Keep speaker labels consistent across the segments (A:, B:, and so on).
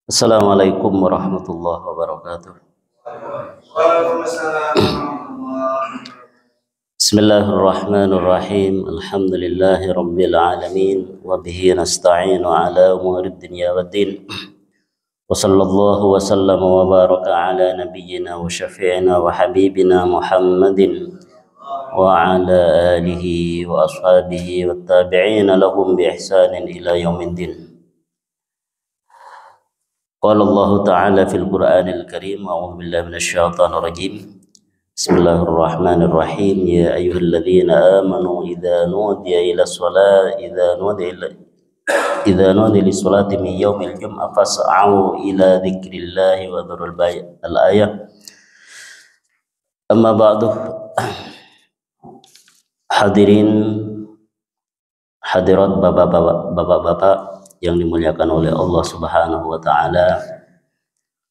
A: Assalamualaikum warahmatullahi wabarakatuh. Bismillahirrahmanirrahim. Alhamdulillahi rabbil alamin wa bihi nasta'inu ala umurid dunya waddin. Wa sallallahu wa sallama wa baraka ala nabiyyina wa syafi'ina wa habibina Muhammadin wa ala alihi wa ashabihi wa tabi'ina lahum bi ihsanin ila yaumiddin. Qala Allah Ta'ala fil Qur'anil Karim, a'udzu billahi minasy syaithanir rajim. Bismillahirrahmanirrahim. Ya ayyuhalladzina amanu idza nudiya lis-salati min yaumil jum'ah fas'au ila dzikrillahi wa dzarul bay'. Al-ayah. Amma ba'du. Hadirin hadirat bapak-bapak yang dimuliakan oleh Allah Subhanahu wa taala.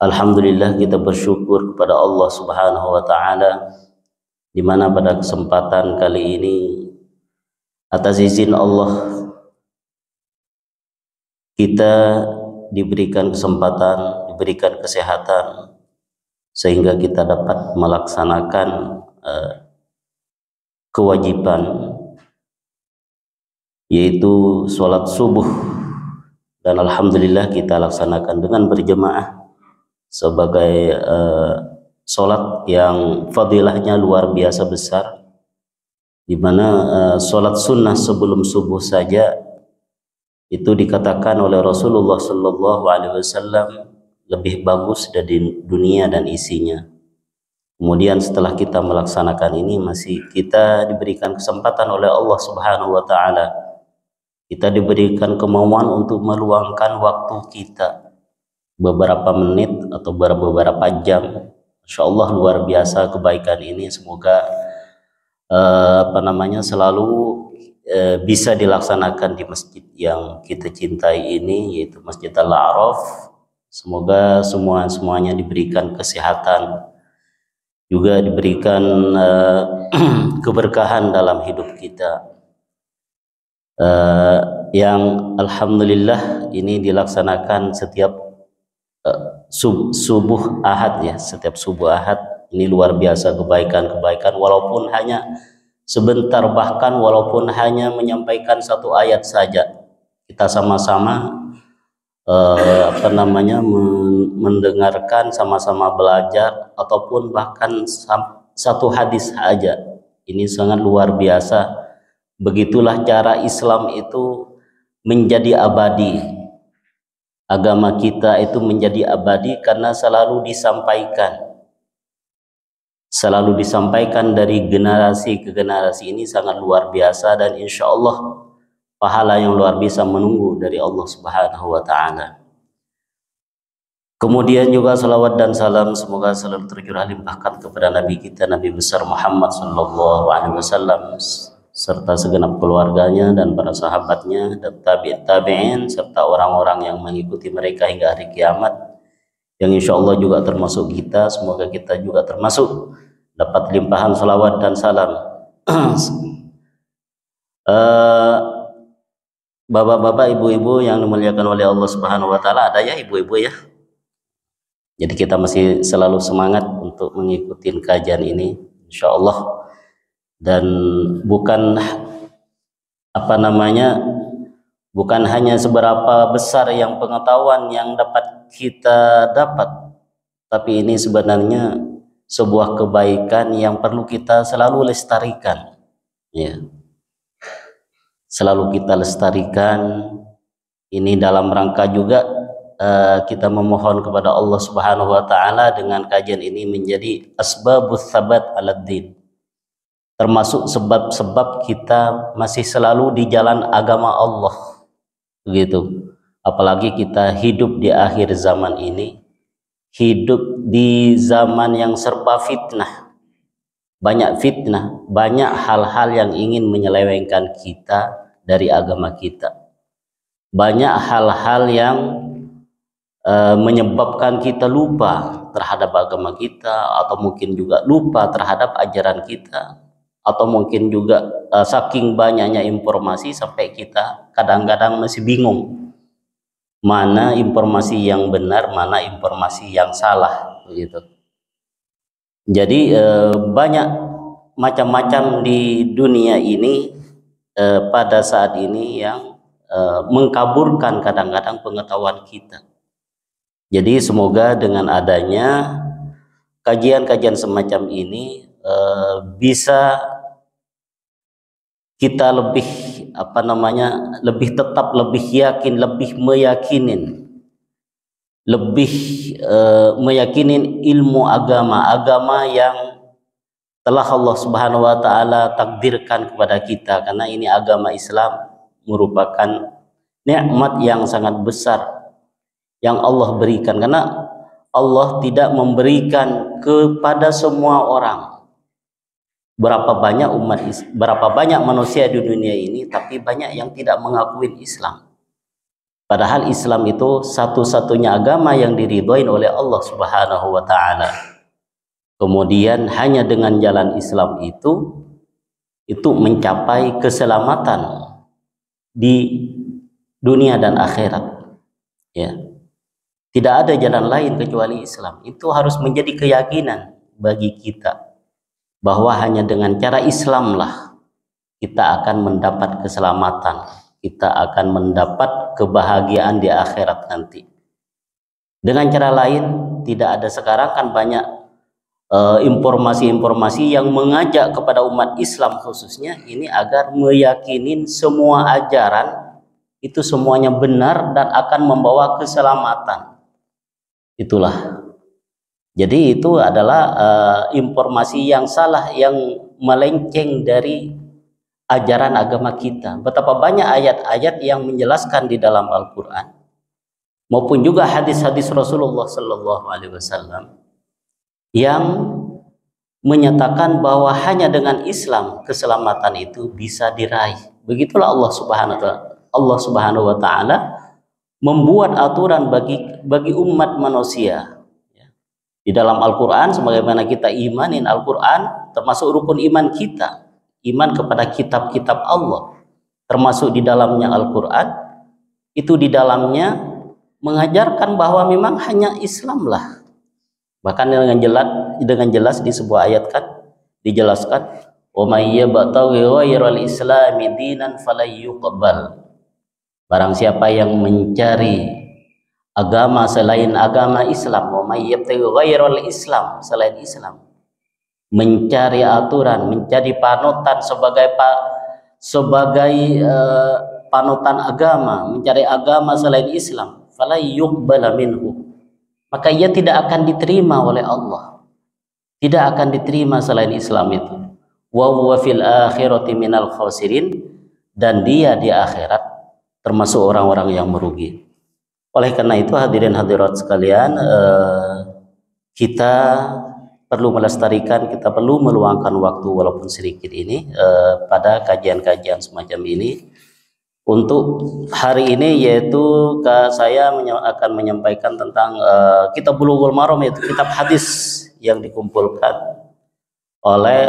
A: Alhamdulillah, kita bersyukur kepada Allah Subhanahu wa taala di mana pada kesempatan kali ini atas izin Allah kita diberikan kesempatan, diberikan kesehatan sehingga kita dapat melaksanakan kewajiban yaitu sholat subuh. Dan alhamdulillah kita laksanakan dengan berjemaah sebagai sholat yang fadilahnya luar biasa besar, di mana sholat sunnah sebelum subuh saja itu dikatakan oleh Rasulullah Sallallahu Alaihi Wasallam lebih bagus dari dunia dan isinya. Kemudian setelah kita melaksanakan ini masih kita diberikan kesempatan oleh Allah Subhanahu Wa Taala. Kita diberikan kemauan untuk meluangkan waktu kita beberapa menit atau beberapa jam. Insya Allah luar biasa kebaikan ini. Semoga selalu bisa dilaksanakan di masjid yang kita cintai ini, yaitu Masjid Al-A'raf. Semoga semuanya diberikan kesehatan, juga diberikan keberkahan dalam hidup kita. Yang alhamdulillah ini dilaksanakan setiap subuh ahad ya, setiap subuh ahad. Ini luar biasa kebaikan walaupun hanya sebentar, bahkan walaupun hanya menyampaikan satu ayat saja, kita sama-sama mendengarkan, sama-sama belajar, ataupun bahkan satu hadis saja. Ini sangat luar biasa. Begitulah cara Islam itu menjadi abadi. Agama kita itu menjadi abadi karena selalu disampaikan dari generasi ke generasi. Ini sangat luar biasa, dan insya Allah pahala yang luar biasa menunggu dari Allah Subhanahu wa taala. Kemudian juga salawat dan salam semoga selalu tercurah limpahkan kepada Nabi kita, Nabi besar Muhammad Sallallahu Alaihi Wasallam, serta segenap keluarganya dan para sahabatnya dan tabi'in serta orang-orang yang mengikuti mereka hingga hari kiamat, yang insya Allah juga termasuk kita. Semoga kita juga termasuk dapat limpahan salawat dan salam. Bapak-bapak, ibu-ibu yang dimuliakan oleh Allah Subhanahu wa taala, ada ya ibu-ibu ya? Jadi kita masih selalu semangat untuk mengikuti kajian ini insya Allah. Dan bukan bukan hanya seberapa besar yang pengetahuan yang dapat kita dapat, tapi ini sebenarnya sebuah kebaikan yang perlu kita selalu lestarikan ya. Selalu kita lestarikan. Ini dalam rangka juga kita memohon kepada Allah Subhanahu wa taala dengan kajian ini menjadi asbabus sabat aladdin, termasuk sebab-sebab kita masih selalu di jalan agama Allah begitu. Apalagi kita hidup di akhir zaman ini, hidup di zaman yang serba fitnah, banyak hal-hal yang ingin menyelewengkan kita dari agama kita, banyak hal-hal yang menyebabkan kita lupa terhadap agama kita, atau mungkin juga lupa terhadap ajaran kita, atau mungkin juga saking banyaknya informasi sampai kita kadang-kadang masih bingung mana informasi yang benar, mana informasi yang salah, begitu. Jadi banyak macam-macam di dunia ini pada saat ini yang mengkaburkan kadang-kadang pengetahuan kita. Jadi semoga dengan adanya kajian-kajian semacam ini bisa kita lebih lebih tetap, lebih yakin, lebih meyakinin ilmu agama yang telah Allah Subhanahu wa taala takdirkan kepada kita, karena ini agama Islam merupakan nikmat yang sangat besar yang Allah berikan, karena Allah tidak memberikan kepada semua orang. Berapa banyak manusia di dunia ini, tapi banyak yang tidak mengakui Islam. Padahal Islam itu satu-satunya agama yang diridhoi oleh Allah Subhanahu wa taala. Kemudian hanya dengan jalan Islam itu mencapai keselamatan di dunia dan akhirat. Ya. Tidak ada jalan lain kecuali Islam. Itu harus menjadi keyakinan bagi kita, bahwa hanya dengan cara Islamlah kita akan mendapat keselamatan, kita akan mendapat kebahagiaan di akhirat nanti. Dengan cara lain tidak ada. Sekarang kan banyak informasi-informasi yang mengajak kepada umat Islam khususnya ini agar meyakinin semua ajaran itu semuanya benar dan akan membawa keselamatan. Itulah. Jadi itu adalah informasi yang salah, yang melenceng dari ajaran agama kita. Betapa banyak ayat-ayat yang menjelaskan di dalam Al-Quran maupun juga hadis-hadis Rasulullah Sallallahu Alaihi Wasallam yang menyatakan bahwa hanya dengan Islam keselamatan itu bisa diraih. Begitulah Allah Subhanahu Wa Taala membuat aturan bagi umat manusia. Di dalam Al-Quran, sebagaimana kita imanin Al-Quran, termasuk rukun iman kita, iman kepada kitab-kitab Allah, termasuk di dalamnya Al-Quran, itu di dalamnya mengajarkan bahwa memang hanya Islamlah. Bahkan dengan jelas di sebuah ayat kan dijelaskan, wa may yabtaghi ghairal islami dinan falyuqbal. Barang siapa yang mencari agama selain agama Islam, wa may yabtaghi ghairal Islam, selain Islam, mencari aturan, mencari panutan sebagai panutan agama, mencari agama selain Islam, fala yuqbala minhu, maka ia tidak akan diterima oleh Allah, tidak akan diterima selain Islam itu. Wa huwa fil akhirati minal khasirin, dan dia di akhirat termasuk orang-orang yang merugi. Oleh karena itu hadirin hadirat sekalian, kita perlu melestarikan, kita perlu meluangkan waktu walaupun sedikit ini pada kajian-kajian semacam ini. Untuk hari ini yaitu saya akan menyampaikan tentang kitab Bulughul Maram, yaitu kitab hadis yang dikumpulkan oleh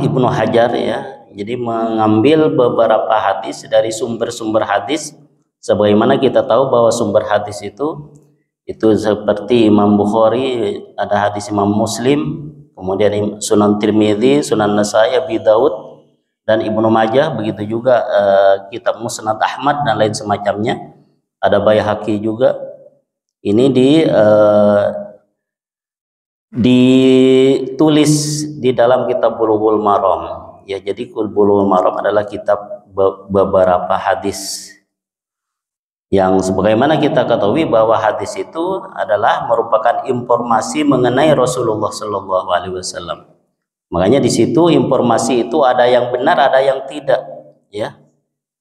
A: Ibnu Hajar ya. Jadi mengambil beberapa hadis dari sumber-sumber hadis. Sebagaimana kita tahu bahwa sumber hadis itu seperti Imam Bukhari, ada hadis Imam Muslim, kemudian Sunan Tirmidzi, Sunan Nasai, Abi Daud, dan Ibnu Majah. Begitu juga kitab Musnad Ahmad dan lain semacamnya. Ada Baihaqi juga. Ini ditulis di dalam kitab Bulughul Maram. Ya, jadi Bulughul Maram adalah kitab beberapa hadis yang sebagaimana kita ketahui bahwa hadis itu adalah merupakan informasi mengenai Rasulullah Sallallahu Alaihi Wasallam. Makanya di situ informasi itu ada yang benar, ada yang tidak, ya.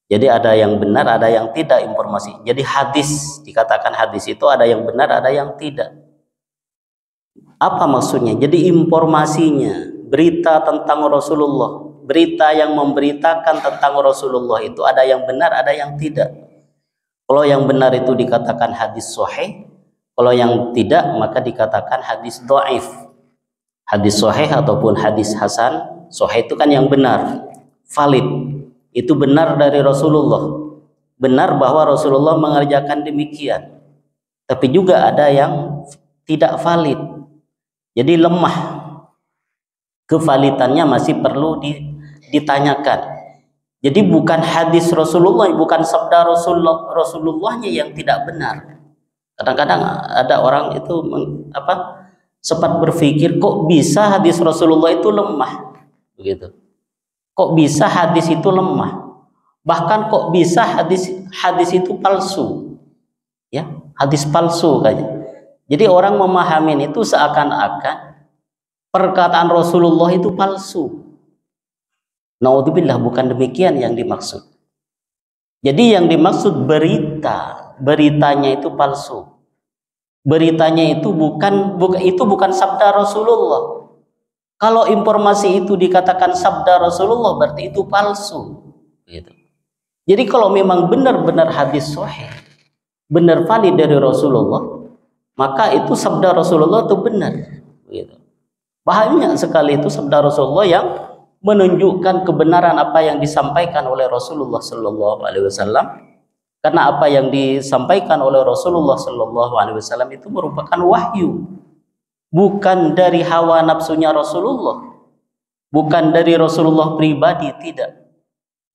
A: Jadi ada yang benar, ada yang tidak informasi. Jadi hadis, dikatakan hadis itu ada yang benar, ada yang tidak. Apa maksudnya? Jadi informasinya, berita tentang Rasulullah, berita yang memberitakan tentang Rasulullah itu ada yang benar, ada yang tidak. Kalau yang benar itu dikatakan hadis sahih, kalau yang tidak maka dikatakan hadis dhaif. Hadis sahih ataupun hadis hasan, sahih itu kan yang benar, valid, itu benar dari Rasulullah. benar bahwa Rasulullah mengerjakan demikian, tapi juga ada yang tidak valid, jadi lemah, kevalitannya masih perlu ditanyakan. Jadi bukan hadis Rasulullah, bukan sabda Rasulullahnya yang tidak benar. Kadang-kadang ada orang itu sempat berpikir, kok bisa hadis Rasulullah itu lemah, begitu. Kok bisa hadis itu lemah? Bahkan kok bisa hadis itu palsu? Ya, hadis palsu kayaknya. Jadi orang memahami itu seakan-akan perkataan Rasulullah itu palsu. Naudzubillah, bukan demikian yang dimaksud. Jadi yang dimaksud beritanya itu palsu. Beritanya itu bukan sabda Rasulullah. Kalau informasi itu dikatakan sabda Rasulullah, berarti itu palsu. Gitu. Jadi kalau memang benar-benar hadis sahih, benar valid dari Rasulullah, maka itu sabda Rasulullah itu benar. Gitu. Banyak sekali itu sabda Rasulullah yang menunjukkan kebenaran apa yang disampaikan oleh Rasulullah Sallallahu Alaihi Wasallam, karena apa yang disampaikan oleh Rasulullah Sallallahu Alaihi Wasallam itu merupakan wahyu, bukan dari hawa nafsunya Rasulullah, bukan dari Rasulullah pribadi, tidak,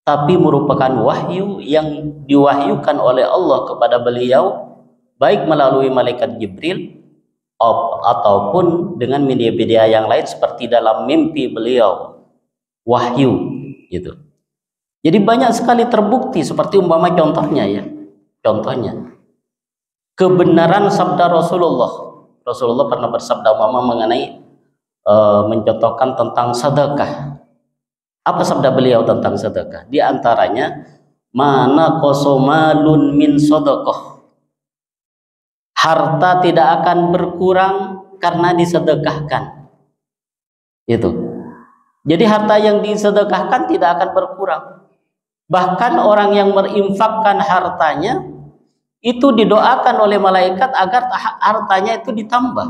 A: tapi merupakan wahyu yang diwahyukan oleh Allah kepada beliau, baik melalui malaikat Jibril ataupun dengan media-media yang lain seperti dalam mimpi beliau, wahyu gitu. Jadi banyak sekali terbukti, seperti umpama contohnya kebenaran sabda Rasulullah pernah bersabda mengenai mencontohkan tentang sedekah. Apa sabda beliau tentang sedekah? Di antaranya, mana kosomalun min sedekah, harta tidak akan berkurang karena disedekahkan. Itu. Jadi harta yang disedekahkan tidak akan berkurang. Bahkan orang yang berinfakkan hartanya itu didoakan oleh malaikat agar hartanya itu ditambah.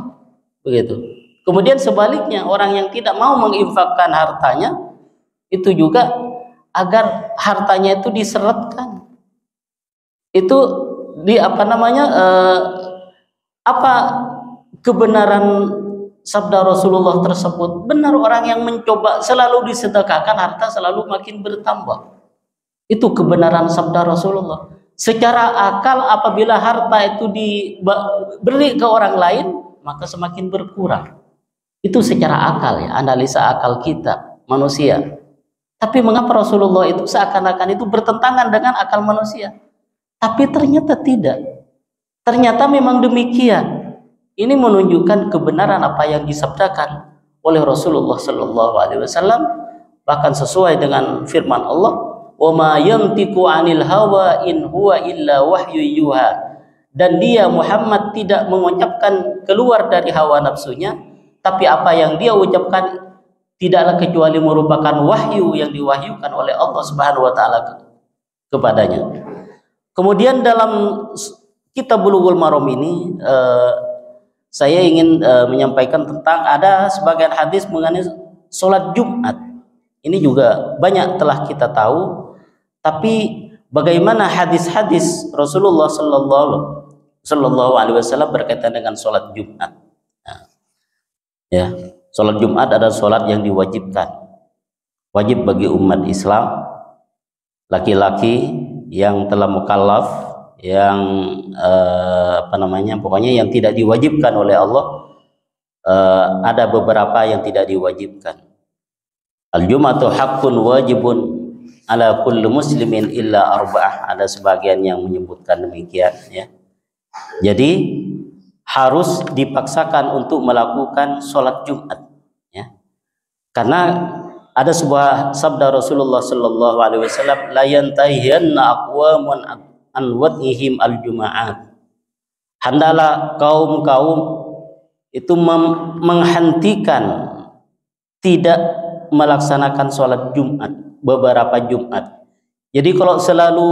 A: Begitu. Kemudian sebaliknya, orang yang tidak mau menginfakkan hartanya itu juga agar hartanya itu diseretkan. Itu kebenaran sabda Rasulullah tersebut benar. Orang yang mencoba selalu disedekahkan, harta selalu makin bertambah. Itu kebenaran sabda Rasulullah. Secara akal, apabila harta itu diberi ke orang lain, maka semakin berkurang. Itu secara akal, ya, analisa akal kita manusia. Tapi mengapa Rasulullah itu seakan-akan itu bertentangan dengan akal manusia? Tapi ternyata tidak. Ternyata memang demikian. Ini menunjukkan kebenaran apa yang disabdakan oleh Rasulullah Sallallahu Alaihi Wasallam, bahkan sesuai dengan firman Allah, "Wa ma yantiqu 'anil hawa in huwa illa wahyu yuha." Dan dia Muhammad tidak mengucapkan keluar dari hawa nafsunya, tapi apa yang dia ucapkan tidaklah kecuali merupakan wahyu yang diwahyukan oleh Allah Subhanahu wa taala kepadanya. Kemudian dalam kitab Bulughul Maram ini saya ingin menyampaikan tentang ada sebagian hadis mengenai sholat Jumat. Ini juga banyak telah kita tahu, tapi bagaimana hadis-hadis Rasulullah Sallallahu Alaihi Wasallam berkaitan dengan sholat Jumat? Nah, ya, sholat Jumat adalah sholat yang diwajibkan, wajib bagi umat Islam, laki-laki yang telah mukallaf, yang pokoknya yang tidak diwajibkan oleh Allah. Ada beberapa yang tidak diwajibkan. Al-Jum'atu haqqun wajibun ala kulli muslimin illa arba'ah. Ada sebagian yang menyebutkan demikian, ya. Jadi harus dipaksakan untuk melakukan sholat Jumat, ya. Karena ada sebuah sabda Rasulullah Sallallahu Alaihi Wasallam, la yantahiyanna aqwamun an wad'ihim al-juma'at. Hendaklah kaum-kaum itu menghentikan tidak melaksanakan sholat Jumat beberapa Jumat. Jadi kalau selalu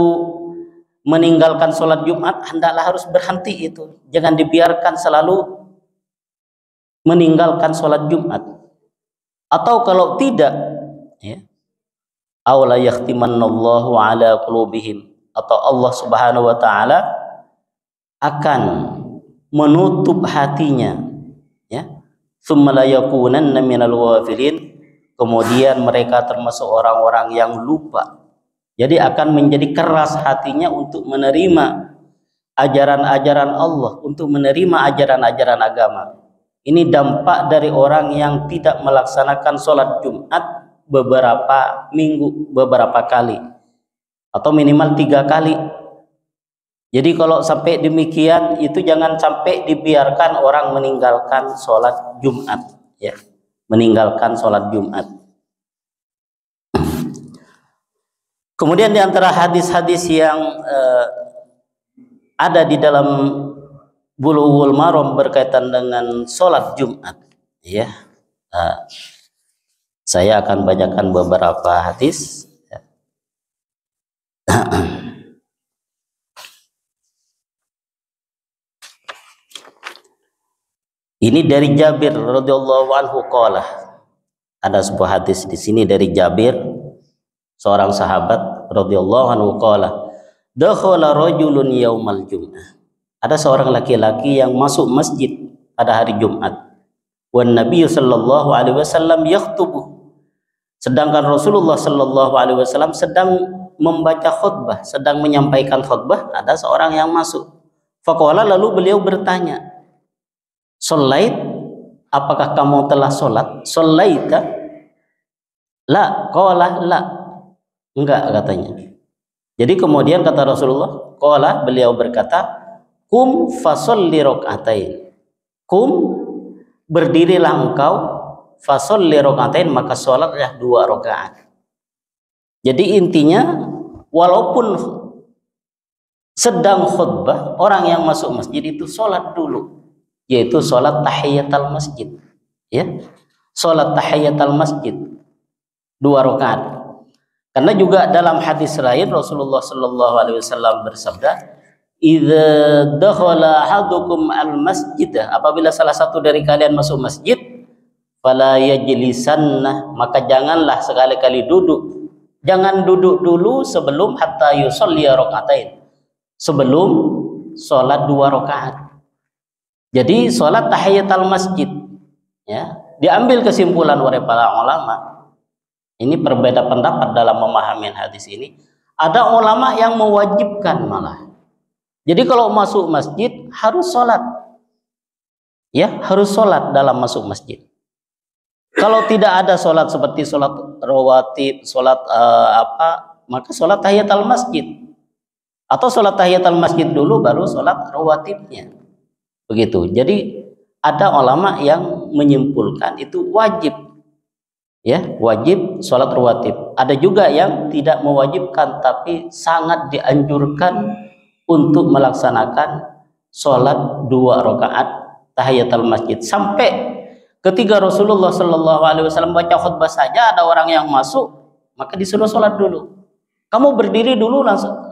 A: meninggalkan sholat Jumat, hendaklah harus berhenti itu. Jangan dibiarkan selalu meninggalkan sholat Jumat. Atau kalau tidak, ya, aw la yahtimannallahu ala qulubihim, atau Allah Subhanahu wa taala akan menutup hatinya, ya. Tsumma la yakunanna minal ghafilin, kemudian mereka termasuk orang-orang yang lupa. Jadi akan menjadi keras hatinya untuk menerima ajaran-ajaran Allah, untuk menerima ajaran-ajaran agama. Ini dampak dari orang yang tidak melaksanakan sholat Jumat beberapa minggu, beberapa kali, atau minimal 3 kali. Jadi kalau sampai demikian, itu jangan sampai dibiarkan orang meninggalkan sholat Jumat, ya, meninggalkan sholat Jumat. Kemudian di antara hadis-hadis yang ada di dalam Bulughul Maram berkaitan dengan sholat Jumat, ya, saya akan bacakan beberapa hadis. Ini dari Jabir radhiyallahu anhu qala. Ada sebuah hadis di sini dari Jabir, seorang sahabat radhiyallahu anhu qala, dakhala rajulun yaumal jum'ah. Ada seorang laki-laki yang masuk masjid pada hari Jumat. Wan Nabi sallallahu alaihi wasallam yakhutubu. Sedangkan Rasulullah sallallahu alaihi wasallam sedang membaca khutbah, sedang menyampaikan khutbah, ada seorang yang masuk. Faqala, lalu beliau bertanya, "Shallait? Apakah kamu telah sholat?" "Shallaita?" "La." Qala, "La." Enggak, katanya. Jadi kemudian kata Rasulullah, qala, beliau berkata, "Kum fasholli rakaatain." Kum, berdirilah engkau, fasholli rakaatain, maka sholatlah 2 rakaat. Jadi intinya, walaupun sedang khutbah, orang yang masuk masjid itu sholat dulu, yaitu sholat tahiyatul masjid, ya, sholat tahiyatul masjid 2 rakaat. Karena juga dalam hadis lain Rasulullah sallallahu alaihi wasallam bersabda, "Idza dakhala ahadukum al-masjid," apabila salah satu dari kalian masuk masjid, "fala yajlisanna," maka janganlah sekali-kali duduk. Jangan duduk dulu sebelum hatta yusolli rakaatain, sebelum sholat 2 rakaat. Jadi sholat tahiyatul masjid, ya, diambil kesimpulan oleh para ulama. Ini berbeda pendapat dalam memahami hadis ini. Ada ulama yang mewajibkan malah. Jadi kalau masuk masjid harus sholat, ya, harus sholat dalam masuk masjid. Kalau tidak ada sholat seperti sholat rawatib, sholat maka sholat tahiyatul masjid, atau sholat tahiyatul masjid dulu baru sholat rawatibnya. Begitu. Jadi ada ulama yang menyimpulkan itu wajib, ya, wajib sholat rawatib. Ada juga yang tidak mewajibkan tapi sangat dianjurkan untuk melaksanakan sholat 2 rakaat tahiyatul masjid. Sampai ketika Rasulullah sallallahu alaihi wasallam baca khutbah saja ada orang yang masuk, maka disuruh sholat dulu. Kamu berdiri dulu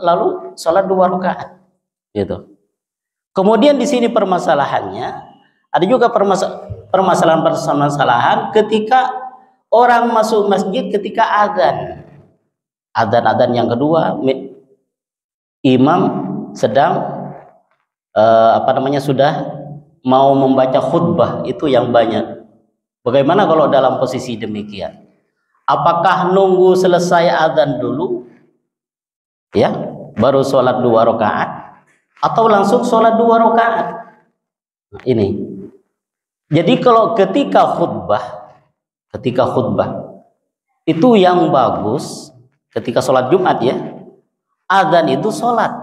A: lalu sholat 2 rakaat, gitu. Kemudian di sini permasalahannya, ada juga permasalahan ketika orang masuk masjid ketika adzan yang kedua, imam sedang sudah mau membaca khutbah, itu yang banyak. Bagaimana kalau dalam posisi demikian? Apakah nunggu selesai adzan dulu, ya, baru sholat 2 rakaat, atau langsung sholat 2 rakaat? Nah, ini. Jadi kalau ketika khutbah itu yang bagus ketika sholat Jumat, ya, adzan itu sholat.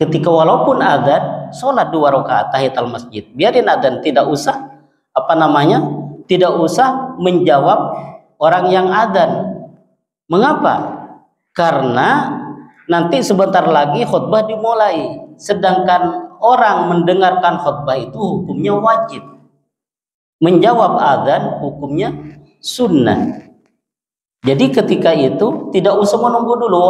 A: Ketika walaupun adzan, sholat 2 rakaat tahiyatul masjid. Biarin adzan, tidak usah tidak usah menjawab orang yang adzan. Mengapa? Karena nanti sebentar lagi khutbah dimulai, sedangkan orang mendengarkan khutbah itu hukumnya wajib. Menjawab adzan hukumnya sunnah. Jadi ketika itu tidak usah menunggu dulu.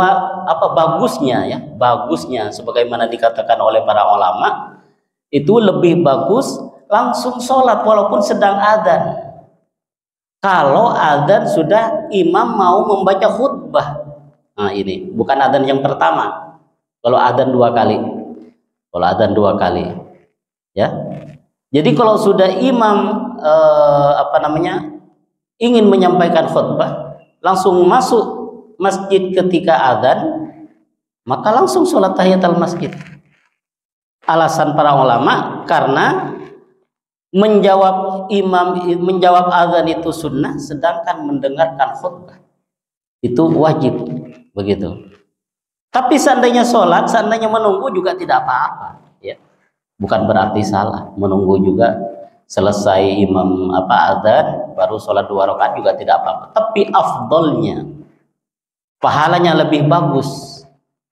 A: Bagusnya sebagaimana dikatakan oleh para ulama, itu lebih bagus langsung sholat walaupun sedang adzan. Kalau adzan sudah imam mau membaca khutbah, Nah, ini bukan adzan yang pertama. Kalau adzan 2 kali. Kalau adzan 2 kali. Ya. Jadi kalau sudah imam ingin menyampaikan khutbah, langsung masuk masjid ketika adzan, maka langsung sholat tahiyatul masjid. Alasan para ulama karena menjawab adzan itu sunnah, sedangkan mendengarkan khutbah itu wajib, begitu. Tapi seandainya sholat, seandainya menunggu juga tidak apa-apa, ya. Bukan berarti salah, menunggu juga selesai imam adzan baru sholat 2 rakaat juga tidak apa-apa. Tapi afdolnya, pahalanya lebih bagus,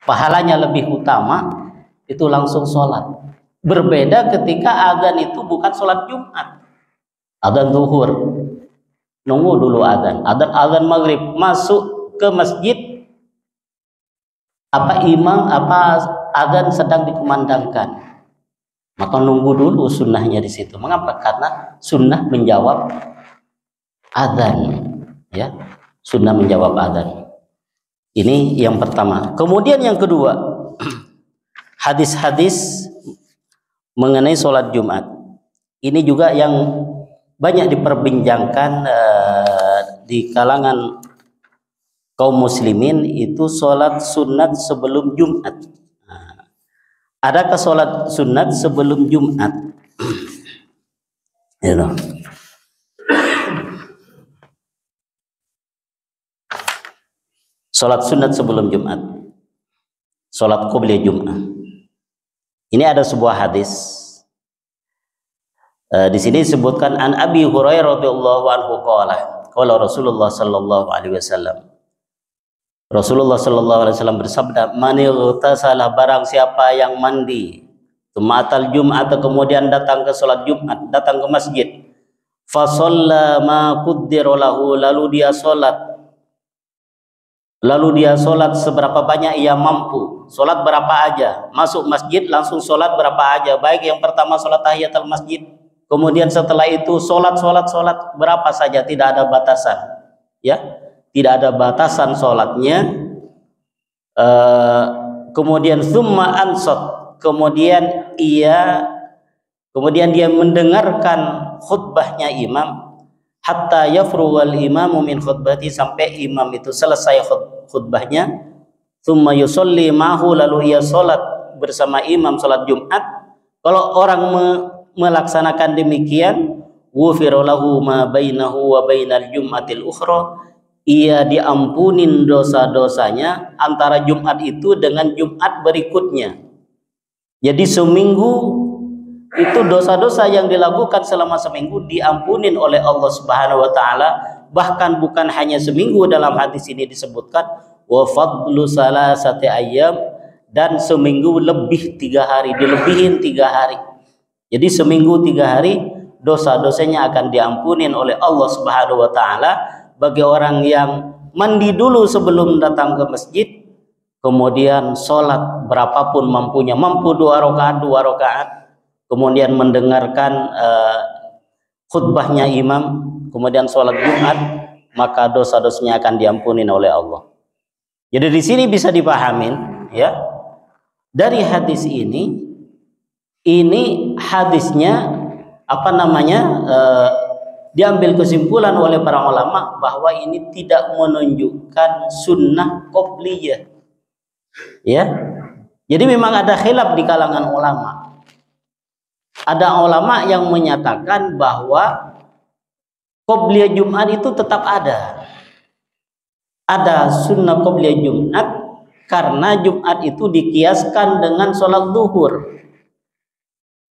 A: pahalanya lebih utama, itu langsung sholat. Berbeda ketika adzan itu bukan sholat Jumat, adzan zuhur, nunggu dulu adzan maghrib, masuk ke masjid, adzan sedang dikumandangkan. Maka nunggu dulu sunnahnya di situ. Mengapa? Karena sunnah menjawab adzan, ya. Sunnah menjawab adzan. Ini yang pertama. Kemudian yang kedua, hadis-hadis mengenai sholat Jumat. Ini juga yang banyak diperbincangkan di kalangan kaum muslimin, itu sholat sunat sebelum Jumat. Adakah sholat sunat sebelum Jumat? Sholat sunat sebelum Jumat, sholat qobliyah Jumat. Ini ada sebuah hadis. Di sini disebutkan an Abi Hurairah radhiyallahu anhu qala Rasulullah sallallahu alaihi wasallam. Rasulullah sallallahu alaihi wasallam bersabda, "Man ightasala, barang siapa yang mandi, tsummatal Jum'at, kemudian datang ke salat Jumat, datang ke masjid, fa shalla ma qaddara lahu, lalu dia salat seberapa banyak ia mampu, salat berapa aja, masuk masjid langsung salat berapa aja, baik yang pertama salat tahiyatul masjid, kemudian setelah itu salat berapa saja, tidak ada batasan, ya. Tidak ada batasan sholatnya. Kemudian summa ansot, kemudian dia mendengarkan khutbahnya imam, hatta yafrughal imamu min khutbati, sampai imam itu selesai khutbahnya. Summa yusolli ma'hu, lalu ia sholat bersama imam sholat Jumat. Kalau orang melaksanakan demikian, ghufira lahu ma bainahu wa bainal jum'atil ukhra, ia diampunin dosa-dosanya antara Jumat itu dengan Jumat berikutnya. Jadi seminggu itu dosa-dosa yang dilakukan selama seminggu diampunin oleh Allah Subhanahu wa taala. Bahkan bukan hanya seminggu, dalam hadis ini disebutkan wa fadlu salasati ayyam, dan seminggu lebih 3 hari, dilebihin 3 hari. Jadi seminggu 3 hari dosa-dosanya akan diampunin oleh Allah Subhanahu wa taala bagi orang yang mandi dulu sebelum datang ke masjid, kemudian sholat berapapun mampunya, mampu 2 rakaat, kemudian mendengarkan khutbahnya imam, kemudian sholat Jumat, maka dosa-dosanya akan diampuni oleh Allah. Jadi di sini bisa dipahamin, ya, dari hadis ini hadisnya diambil kesimpulan oleh para ulama bahwa ini tidak menunjukkan sunnah qobliyah, ya. Jadi memang ada khilaf di kalangan ulama. Ada ulama yang menyatakan bahwa qobliyah Jumat itu tetap ada sunnah qobliyah Jumat, karena Jumat itu dikiaskan dengan sholat zuhur.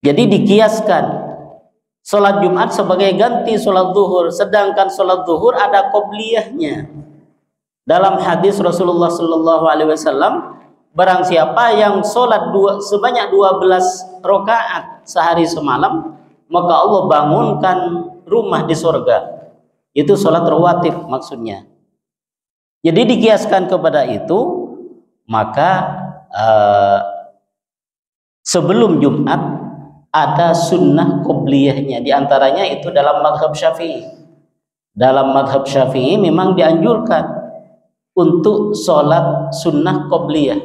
A: Jadi dikiaskan sholat Jumat sebagai ganti sholat zuhur, sedangkan sholat zuhur ada qobliyahnya. Dalam hadis Rasulullah Sallallahu Alaihi Wasallam, barang siapa yang sholat sebanyak 12 rakaat sehari semalam, maka Allah bangunkan rumah di surga. Itu sholat rawatib maksudnya. Jadi dikiaskan kepada itu, maka sebelum Jumat ada sunnah qobliyahnya. Di antaranya itu dalam madhab Syafi'i. Dalam madhab Syafi'i memang dianjurkan untuk sholat sunnah qobliyah.